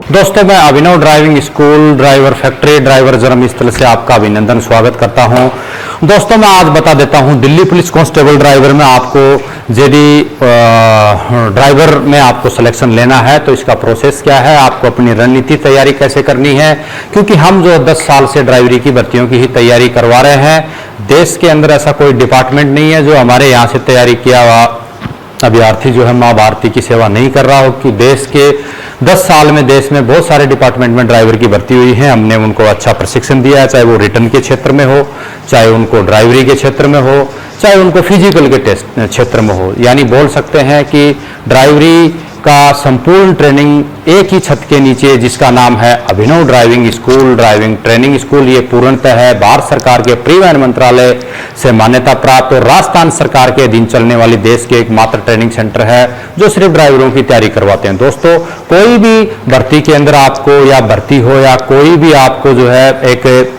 दोस्तों, मैं Abhinav driving school driver factory driver जन्म स्थल से आपका अभिनंदन स्वागत करता हूं। दोस्तों, मैं आज बता देता हूं दिल्ली पुलिस कांस्टेबल ड्राइवर में आपको जेडी ड्राइवर में आपको सिलेक्शन लेना है तो इसका प्रोसेस क्या है, आपको अपनी रणनीति तैयारी कैसे करनी है, क्योंकि हम जो 10 साल से ड्राइवरी की भर्तियों की ही तैयारी करवा रहे हैं। देश के अंदर ऐसा कोई डिपार्टमेंट नहीं है जो हमारे यहाँ से तैयारी किया हुआ अभ्यर्थी जो है माँ भारती की सेवा नहीं कर रहा हो। कि देश के 10 साल में देश में बहुत सारे डिपार्टमेंट में ड्राइवर की भर्ती हुई है। हमने उनको अच्छा प्रशिक्षण दिया है, चाहे वो रिटर्न के क्षेत्र में हो, चाहे उनको ड्राइवरी के क्षेत्र में हो, चाहे उनको फिजिकल के टेस्ट क्षेत्र में हो। यानी बोल सकते हैं कि ड्राइवरी का संपूर्ण ट्रेनिंग एक ही छत के नीचे, जिसका नाम है Abhinav driving school driving training school. ये पूर्णतः है भारत सरकार के परिवहन मंत्रालय से मान्यता प्राप्त और राजस्थान सरकार के अधीन चलने वाली देश के एकमात्र ट्रेनिंग सेंटर है जो सिर्फ ड्राइवरों की तैयारी करवाते हैं। दोस्तों, कोई भी भर्ती के अंदर आपको या भर्ती हो या कोई भी आपको जो है एक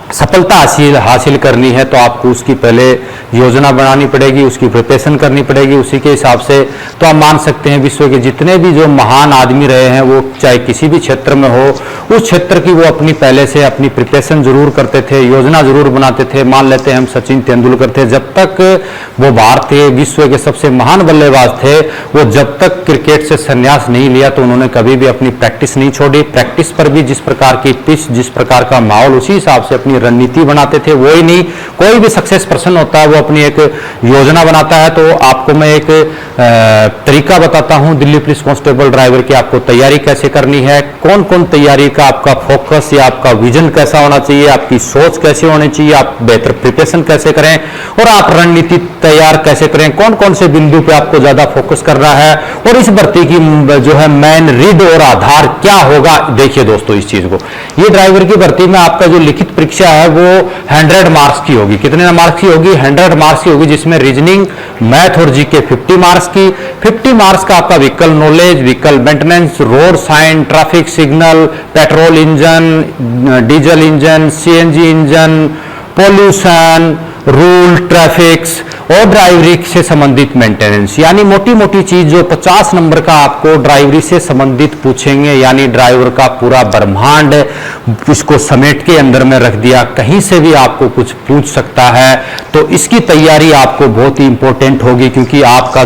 सफलता हासिल करनी है तो आपको उसकी पहले योजना बनानी पड़ेगी, उसकी प्रिपरेशन करनी पड़ेगी। उसी के हिसाब से तो आप मान सकते हैं विश्व के जितने भी जो महान आदमी रहे हैं, वो चाहे किसी भी क्षेत्र में हो, उस क्षेत्र की वो अपनी पहले से अपनी प्रिपरेशन जरूर करते थे, योजना जरूर बनाते थे। मान लेते हैं हम सचिन तेंदुलकर थे, जब तक वो भारतीय विश्व के सबसे महान बल्लेबाज थे, वो जब तक क्रिकेट से संन्यास नहीं लिया तो उन्होंने कभी भी अपनी प्रैक्टिस नहीं छोड़ी। प्रैक्टिस पर भी जिस प्रकार की पिच, जिस प्रकार का माहौल, उसी हिसाब से अपनी रणनीति बनाते थे। वो ही नहीं, कोई भी सक्सेस पर्सन होता है वो अपनी एक योजना बनाता है। तो आपको मैं एक तरीका बताता हूं दिल्ली पुलिस कांस्टेबल ड्राइवर की आपको तैयारी कैसे करनी है, कौन कौन तैयारी का आपका फोकस या आपका विजन कैसा होना चाहिए, आपकी सोच कैसे होनी चाहिए, आप बेहतर प्रिपरेशन कैसे करें और आप रणनीति तैयार कैसे करें, कौन कौन से बिंदु पे आपको ज्यादा फोकस करना है और इस भर्ती की जो है मेन रीड और आधार क्या होगा। देखिए दोस्तों, इस चीज को, ये ड्राइवर की भर्ती में आपका जो लिखित परीक्षा है वो 100 मार्क्स की होगी। कितने मार्क्स की होगी? 100 मार्क्स की होगी, जिसमें रीजनिंग, मैथ और जीके 50 मार्क्स की। 50 मार्क्स का आपका vehicle knowledge, vehicle maintenance, road sign, traffic signal, petrol engine, diesel engine, CNG engine, pollution rule, traffics और ड्राइवरी से संबंधित मेंटेनेंस। यानी मोटी मोटी चीज जो 50 नंबर का आपको ड्राइवरी से संबंधित पूछेंगे। यानी ड्राइवर का पूरा ब्रह्मांड इसको समेट के अंदर में रख दिया, कहीं से भी आपको कुछ पूछ सकता है। तो इसकी तैयारी आपको बहुत ही इंपॉर्टेंट होगी, क्योंकि आपका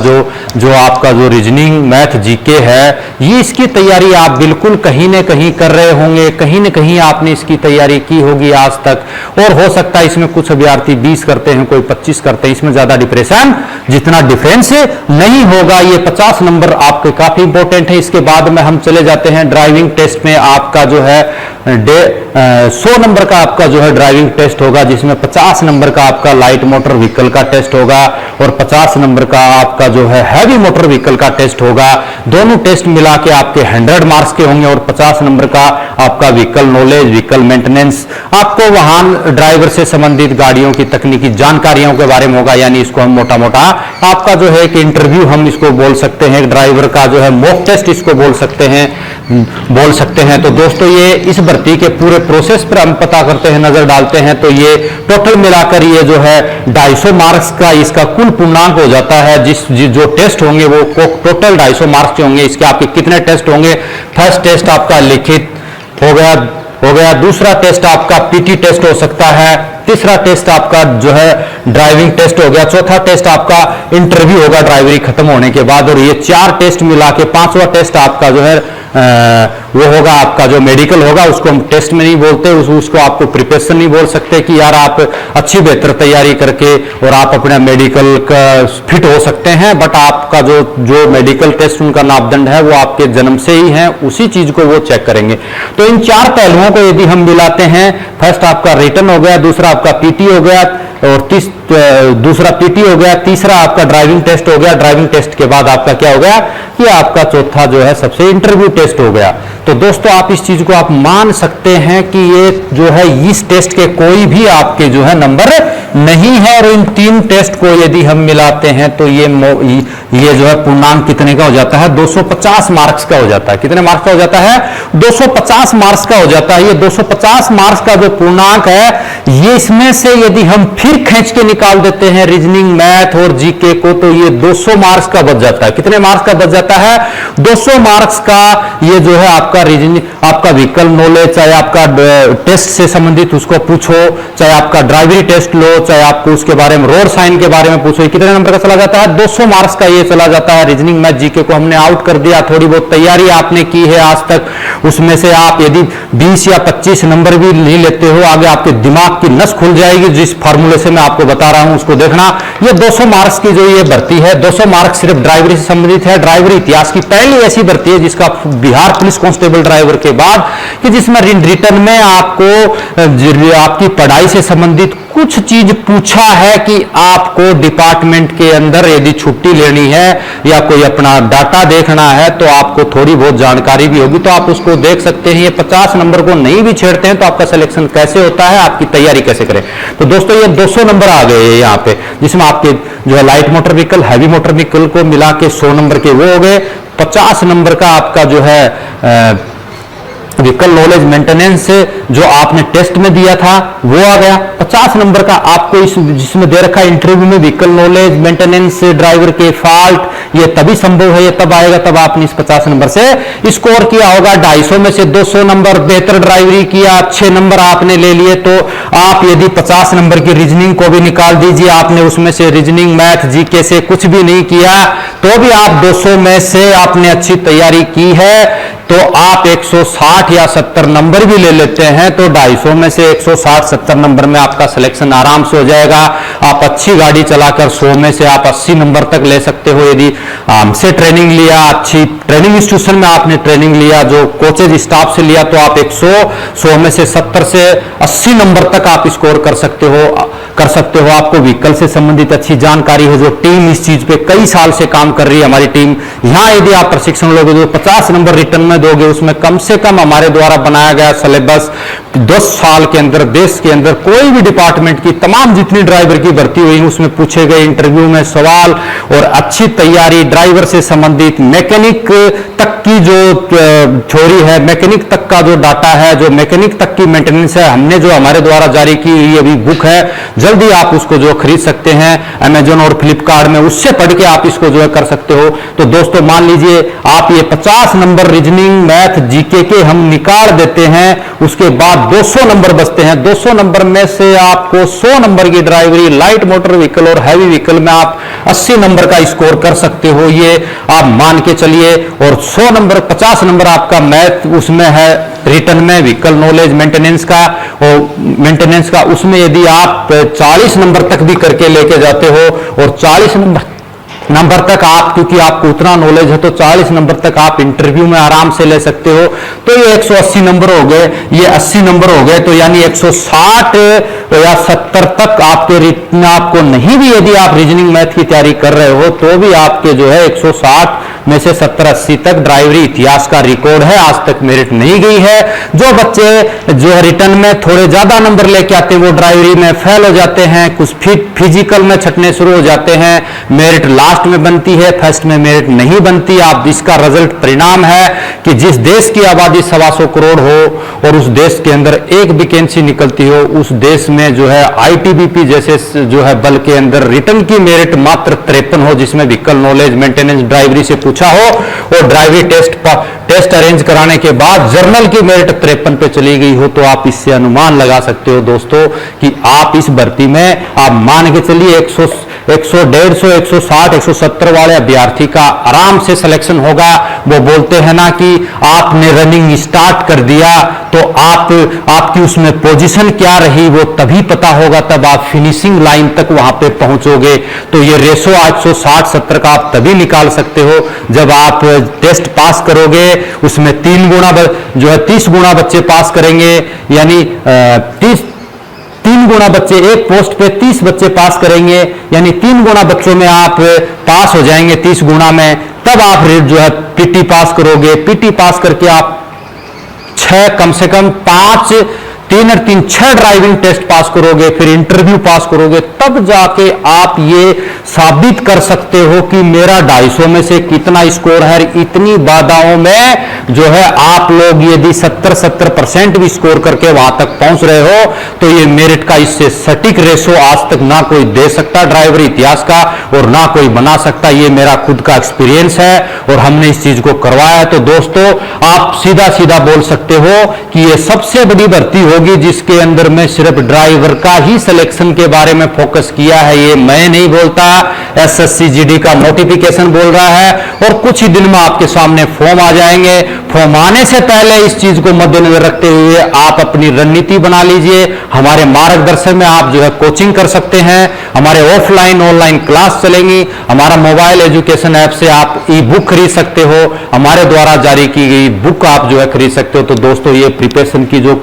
आपका जो रीजनिंग, मैथ, जीके है, ये इसकी तैयारी आप बिल्कुल कहीं न कहीं कर रहे होंगे, कहीं न कहीं आपने इसकी तैयारी की होगी आज तक। और हो सकता है इसमें कुछ अभ्यर्थी 20 करते हैं, कोई 25 करते हैं, इसमें ज्यादा डिप्रेशन जितना डिफरेंस नहीं होगा। ये 50 नंबर आपके काफी इंपॉर्टेंट है। इसके बाद में हम चले जाते हैं ड्राइविंग टेस्ट में। आपका जो है 100 नंबर का आपका जो है ड्राइविंग टेस्ट होगा, जिसमें 50 नंबर का आपका लाइट मोटर व्हीकल का टेस्ट होगा और 50 नंबर का आपका जो है हैवी मोटर व्हीकल का टेस्ट होगा। दोनों टेस्ट मिला के आपके 100 मार्क्स के होंगे और 50 नंबर का आपका व्हीकल नॉलेज, व्हीकल मेंटेनेंस, आपको वाहन ड्राइवर से संबंधित गाड़ियों की तकनीकी जानकारियों के बारे में होगा। यानी इसको हम मोटा मोटा आपका जो है कि इंटरव्यू हम इसको बोल सकते हैं, ड्राइवर का जो है मॉक टेस्ट इसको बोल सकते हैं। तो दोस्तों, ये इस भर्ती के पूरे प्रोसेस पर हम पता करते हैं, नजर डालते हैं, तो ये टोटल मिलाकर ये जो है 250 मार्क्स का इसका कुल पूर्णांक हो जाता है। जो टेस्ट होंगे वो टोटल 250 मार्क्स के होंगे। इसके आपके कितने टेस्ट होंगे? फर्स्ट टेस्ट आपका लिखित हो गया, दूसरा टेस्ट आपका पीटी टेस्ट हो सकता है, तीसरा टेस्ट आपका जो है ड्राइविंग टेस्ट हो गया, चौथा टेस्ट आपका इंटरव्यू होगा ड्राइवरी खत्म होने के बाद, और ये 4 टेस्ट मिला के 5वां टेस्ट आपका जो है वो होगा आपका जो मेडिकल होगा। उसको हम टेस्ट में नहीं बोलते, उसको आपको प्रिपरेशन नहीं बोल सकते कि यार आप अच्छी बेहतर तैयारी करके और आप अपना मेडिकल का फिट हो सकते हैं। बट आपका जो मेडिकल टेस्ट उनका मापदंड है वो आपके जन्म से ही है, उसी चीज को वो चेक करेंगे। तो इन 4 पहलुओं को यदि हम मिलाते हैं, फर्स्ट आपका रिटन हो गया, दूसरा आपका पीटी हो गया और दूसरा पीटी हो गया, तीसरा आपका ड्राइविंग टेस्ट हो गया, ड्राइविंग टेस्ट के बाद आपका क्या हो गया कि आपका चौथा जो है सबसे इंटरव्यू टेस्ट हो गया। तो दोस्तों, आप इस चीज को आप मान सकते हैं कि ये जो है इस टेस्ट के कोई भी आपके जो है नंबर नहीं है। और इन 3 टेस्ट को यदि हम मिलाते हैं तो ये जो है पूर्णांक कितने का हो जाता है, 250 मार्क्स का हो जाता है। कितने मार्क्स का हो जाता है, 250 मार्क्स का हो जाता है। ये 250 मार्क्स का जो पूर्णांक है, ये इसमें से यदि हम फिर खींच के निकाल देते हैं रीजनिंग, मैथ और जीके को, तो ये 200 मार्क्स का बच जाता है। कितने मार्क्स का बच जाता है, 200 मार्क्स का। ये जो है आपका रीजनिंग, आपका व्हीकल नॉलेज, चाहे आपका टेस्ट से संबंधित उसको पूछो, चाहे आपका ड्राइवरी टेस्ट लो, चाहे आपको उसके बारे में रोड साइन के बारे में पूछो, कितने नंबर का चला जाता है, 200 मार्क्स का ये चला जाता है। रीजनिंग, मैथ, जीके को हमने आउट कर दिया। थोड़ी बहुत तैयारी आपने की है आज तक, उसमें से आप यदि 20 या 25 नंबर भी नहीं लेते हो, आगे आपके दिमाग की नस खुल जाएगी। जिस फॉर्मूले से मैं आपको बता रहा हूं उसको देखना। ये 200 मार्क्स की जो ये भर्ती है, 200 मार्क्स सिर्फ ड्राइवरी से संबंधित है। ड्राइवरी इतिहास की पहली ऐसी भर्ती है जिसका बिहार पुलिस कांस्टेबल ड्राइवर के बाद, कि जिसमें रिटर्न में आपको आपकी पढ़ाई से संबंधित कुछ चीज पूछा है कि आपको डिपार्टमेंट के अंदर यदि छुट्टी लेनी है या कोई अपना डाटा देखना है, तो आपको थोड़ी बहुत जानकारी भी होगी, तो आप उसको देख सकते हैं। ये 50 नंबर को नहीं भी छेड़ते हैं तो आपका सिलेक्शन कैसे होता है, आपकी तैयारी कैसे करें। तो दोस्तों ये 200 नंबर आ गए यहाँ पे, जिसमें आपके जो है light motor vehicle, heavy motor vehicle को मिला के 100 नंबर के वो हो गए। 50 नंबर का आपका जो है व्हीकल नॉलेज मेंटेनेंस जो आपने टेस्ट में दिया था वो आ गया। 50 नंबर का आपको इस जिसमें दे रखा है इंटरव्यू में, व्हीकल नॉलेज मेंटेनेंस, ड्राइवर के फॉल्ट, ये तभी संभव है, ये तब आएगा तब आपने इस 50 नंबर से स्कोर किया होगा। 250 में से 200 नंबर बेहतर ड्राइवरी किया, अच्छे नंबर आपने ले लिए, तो आप यदि 50 नंबर की रीजनिंग को भी निकाल दीजिए, आपने उसमें से रीजनिंग, मैथ, जीके से कुछ भी नहीं किया, तो भी आप 200 में से आपने अच्छी तैयारी की है, तो आप 160 या 70 नंबर भी ले लेते हैं, तो 250 में से 160-70 नंबर में आपका सिलेक्शन आराम से हो जाएगा। आप अच्छी गाड़ी चलाकर 100 में से आप 80 नंबर तक ले सकते हो। यदि हमसे ट्रेनिंग लिया, अच्छी ट्रेनिंग इंस्टीट्यूशन में आपने ट्रेनिंग लिया, जो कोचेज स्टाफ से लिया, तो आप 100 में से 70 से 80 नंबर तक आप स्कोर कर सकते हो। आपको व्हीकल से संबंधित अच्छी जानकारी है, जो टीम इस चीज पे कई साल से काम कर रही है हमारी टीम। यहां यदि आप प्रशिक्षण लोगे, जो 50 नंबर रिटर्न में दोगे, उसमें कम से कम हमारे द्वारा बनाया गया सिलेबस 10 साल के अंदर देश के अंदर कोई भी डिपार्टमेंट की तमाम जितनी ड्राइवर की भर्ती हुई, उसमें पूछे गए इंटरव्यू में सवाल और अच्छी तैयारी, ड्राइवर से संबंधित मैकेनिक तक की जो थ्योरी है, मैकेनिक तक का जो डाटा है, जो मैकेनिक तक की मेंटेनेंस है, हमने जो हमारे द्वारा जारी की हुई अभी बुक है, जल्दी आप उसको जो खरीद सकते हैं अमेजन और फ्लिपकार्ट में, उससे पढ़ के आप इसको जो है कर सकते हो। तो दोस्तों मान लीजिए आप ये 50 नंबर रीजनिंग, मैथ, जीके के हम निकाल देते हैं, उसके बाद 200 नंबर बचते हैं। 200 नंबर में से आपको 100 नंबर की ड्राइवरी, लाइट मोटर व्हीकल और हैवी व्हीकल में आप 80 नंबर का स्कोर कर सकते हो, ये आप मान के चलिए। और 100 नंबर, 50 नंबर आपका मैथ उसमें है, रिटर्न में व्हीकल नॉलेज मेंटेनेंस का उसमें यदि आप 40 नंबर तक भी करके लेके जाते हो, और 40 नंबर तक आप, क्योंकि आपको उतना नॉलेज है, तो 40 नंबर तक आप इंटरव्यू में आराम से ले सकते हो। तो ये 180 नंबर हो गए, ये 80 नंबर हो गए, तो यानी 160 या 70 तक आपके रिटर्न, आपको नहीं भी यदि आप रीजनिंग मैथ की तैयारी कर रहे हो, तो भी आपके जो है 160 में से 70-80 तक ड्राइवरी इतिहास का रिकॉर्ड है, आज तक मेरिट नहीं गई है। जो बच्चे जो है रिटर्न में थोड़े ज्यादा नंबर लेके आते हैं, वो ड्राइवरी में फेल हो जाते हैं, कुछ फिजिकल में छटने शुरू हो जाते हैं, मेरिट लास्ट में बनती है, फर्स्ट में मेरिट नहीं बनती। आप इसका रिजल्ट परिणाम है कि जिस देश की आबादी 125 करोड़ हो और उस देश के अंदर एक वैकेंसी निकलती हो, उस देश में जो है आईटीबीपी जैसे जो है बल के अंदर रिटर्न की मेरिट मात्र 53 हो, जिसमें व्हीकल नॉलेज मेंटेनेंस ड्राइवरी से पूछा हो, और ड्राइवरी टेस्ट अरेंज कराने के बाद जर्नल की मेरिट 53 पे चली गई हो, तो आप इससे अनुमान लगा सकते हो दोस्तों कि आप इस भर्ती में आप मान के चलिए 100, 150, 160, 170 वाले अभ्यर्थी का आराम से सिलेक्शन होगा। वो बोलते हैं ना कि आपने रनिंग स्टार्ट कर दिया, तो आपकी उसमें पोजीशन क्या रही वो तभी पता होगा, तब आप फिनिशिंग लाइन तक वहां पे पहुंचोगे। तो ये रेशो 860-70 का आप तभी निकाल सकते हो जब आप टेस्ट पास करोगे, उसमें 3 गुना जो है 30 गुना बच्चे पास करेंगे, यानी 3 गुना बच्चे, एक पोस्ट पे 30 बच्चे पास करेंगे, यानी 3 गुना बच्चों में आप पास हो जाएंगे 30 गुना में, तब आप जो है पीटी पास करोगे। पीटी पास करके आप 6 कम से कम 5 3 और 3 6 ड्राइविंग टेस्ट पास करोगे, फिर इंटरव्यू पास करोगे, तब जाके आप ये साबित कर सकते हो कि मेरा 250 में से कितना स्कोर है। इतनी बाधाओं में जो है आप लोग यदि 70% भी स्कोर करके वहां तक पहुंच रहे हो तो ये मेरिट का इससे सटीक रेशो आज तक ना कोई दे सकता ड्राइवर इतिहास का, और ना कोई बना सकता। ये मेरा खुद का एक्सपीरियंस है और हमने इस चीज को करवाया है। तो दोस्तों आप सीधा सीधा बोल सकते हो कि ये सबसे बड़ी भर्ती होगी जिसके अंदर में सिर्फ ड्राइवर का ही सिलेक्शन के बारे में फोकस किया है। ये मैं नहीं बोलता, एसएससी जीडी का नोटिफिकेशन बोल रहा है, और कुछ ही दिन में आपके सामने फॉर्म आ जाएंगे। फॉर्म आने से पहले इस चीज को मद्देनजर रखते हुए आप अपनी रणनीति बना लीजिए। हमारे मार्गदर्शन में आप जो है कोचिंग कर सकते हैं, हमारे ऑफलाइन ऑनलाइन क्लास चलेंगी, हमारा मोबाइल एजुकेशन ऐप से आप ई बुक खरीद सकते हो, हमारे द्वारा जारी की गई बुक आप जो है खरीद सकते हो। तो दोस्तों ये प्रिपरेशन की जो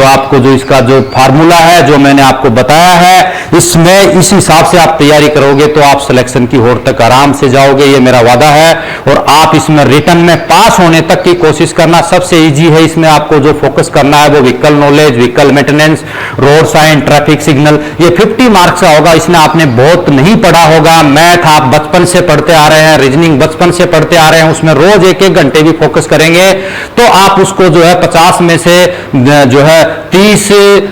आपको जो इसका जो फार्मूला है जो मैंने आपको बताया है, इसमें इस हिसाब से आप तैयारी करोगे तो आप सिलेक्शन की होड़ तक आराम से जाओगे, ये मेरा वादा है। और आप इसमें रिटर्न में पास होने तक की कोशिश करना सबसे इजी है। इसमें आपको जो फोकस करना है वो vehicle knowledge, vehicle maintenance, road sign, traffic signal, ये 50 मार्क्स का होगा। इसमें आपने बहुत नहीं पढ़ा होगा। मैथ आप बचपन से पढ़ते आ रहे हैं, रीजनिंग बचपन से पढ़ते आ रहे हैं, उसमें रोज 1-1 घंटे भी फोकस करेंगे तो आप उसको जो है 50 में से जो है 30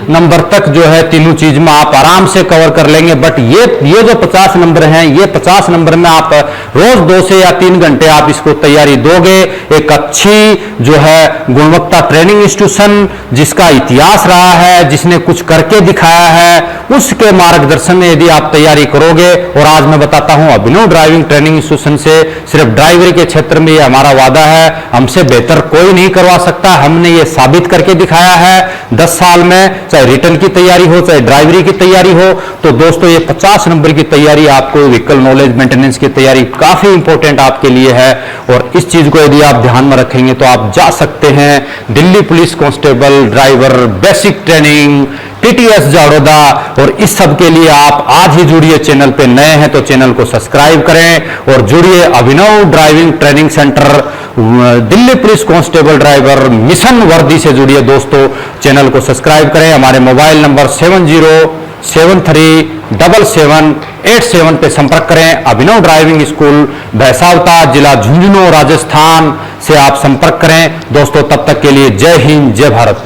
नंबर तक जो है तीनों चीज में आप आराम से कवर कर लेंगे। बट ये जो 50 नंबर हैं, ये 50 नंबर में आप रोज 2 से या 3 घंटे आप इसको तैयारी दोगे। एक अच्छी जो है गुणवत्ता ट्रेनिंग इंस्टीट्यूशन जिसका इतिहास रहा है, जिसने कुछ करके दिखाया है, उसके मार्गदर्शन में यदि आप तैयारी करोगे, और आज मैं बताता हूं अभिनव ड्राइविंग ट्रेनिंग इंस्टीट्यूशन से सिर्फ ड्राइवरी के क्षेत्र में ये हमारा वादा है, हमसे बेहतर कोई नहीं करवा सकता। हमने ये साबित करके दिखाया है 10 साल में, चाहे रिटर्न की तैयारी हो चाहे ड्राइवरी की तैयारी हो। तो दोस्तों ये 50 नंबर की तैयारी आपको व्हीकल नॉलेज मेंटेनेंस की तैयारी काफी इंपॉर्टेंट आपके लिए है, और इस चीज को यदि आप ध्यान में रखेंगे तो आप जा सकते हैं Delhi police constable driver basic training TTS Jharoda. और इस सब के लिए आप आज ही जुड़िए, चैनल पे नए हैं तो चैनल को सब्सक्राइब करें और जुड़िए Abhinav driving training centre Delhi police constable driver mission वर्दी से जुड़िए। दोस्तों चैनल को सब्सक्राइब करें, हमारे मोबाइल नंबर 70737787 पे संपर्क करें। अभिनव ड्राइविंग स्कूल भैसावता, जिला झुंझुनू, राजस्थान से आप संपर्क करें। दोस्तों तब तक के लिए जय हिंद, जय भारत।